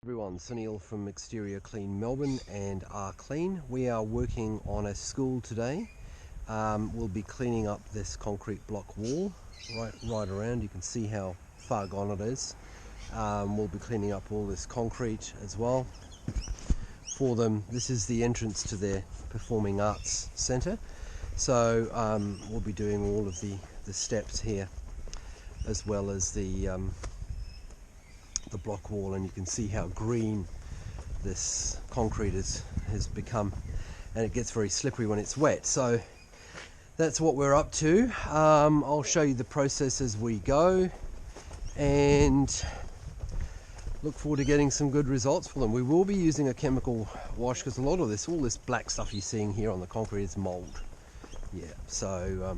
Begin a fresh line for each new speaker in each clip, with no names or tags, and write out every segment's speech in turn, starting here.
Everyone, Sunil from Exterior Clean Melbourne and Are Clean. We are working on a school today. We'll be cleaning up this concrete block wall right around. You can see how far gone it is. We'll be cleaning up all this concrete as well for them. This is the entrance to their Performing Arts Centre. So we'll be doing all of the steps here as well as the block wall, and you can see how green this concrete has become, and it gets very slippery when it's wet. So that's what we're up to. I'll show you the process as we go and look forward to getting some good results for them. We will be using a chemical wash because a lot of all this black stuff you're seeing here on the concrete is mould. Yeah, so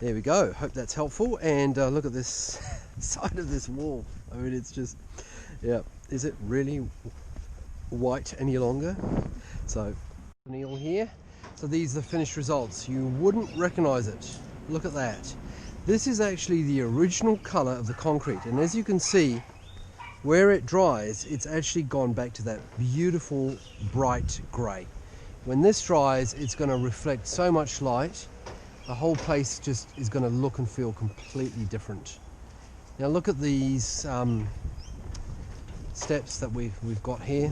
there we go. Hope that's helpful. And look at this side of this wall. I mean, it's just, yeah, is it really white any longer? So, Neil here. So these are the finished results. You wouldn't recognize it. Look at that. This is actually the original color of the concrete. And as you can see, where it dries, it's actually gone back to that beautiful bright gray. When this dries, it's going to reflect so much light. The whole place just is going to look and feel completely different. Now look at these steps that we've got here.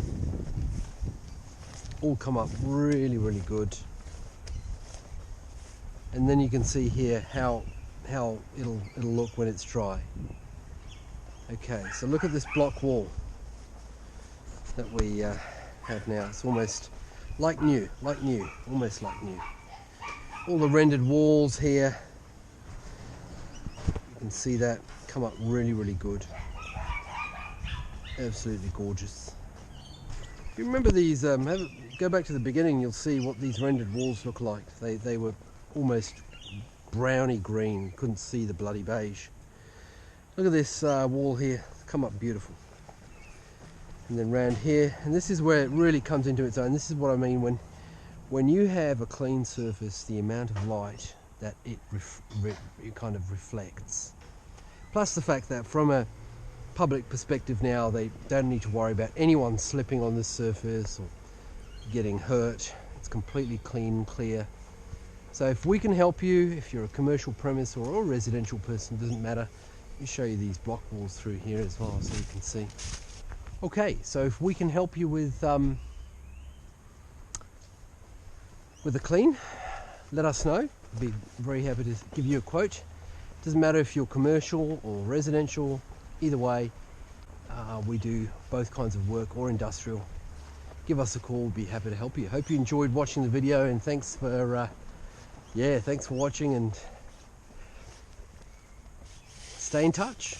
All come up really good. And then you can see here how it'll look when it's dry. Okay, so look at this block wall that we have now. It's almost like new, almost like new. All the rendered walls here, you can see that come up really good. Absolutely gorgeous. If you remember these, go back to the beginning, you'll see what these rendered walls look like. They were almost browny green, couldn't see the bloody beige. Look at this wall here, come up beautiful. And then round here, and this is where it really comes into its own. This is what I mean when you have a clean surface, the amount of light that it kind of reflects. Plus the fact that from a public perspective now, they don't need to worry about anyone slipping on this surface or getting hurt. It's completely clean and clear. So if we can help you, if you're a commercial premise or a residential person, doesn't matter, we show you these block walls through here as well so you can see. Okay, so if we can help you with a clean, let us know. I'd be very happy to give you a quote. Doesn't matter if you're commercial or residential, either way, we do both kinds of work, or industrial. Give us a call, we'll be happy to help you. Hope you enjoyed watching the video, and thanks for watching, and stay in touch.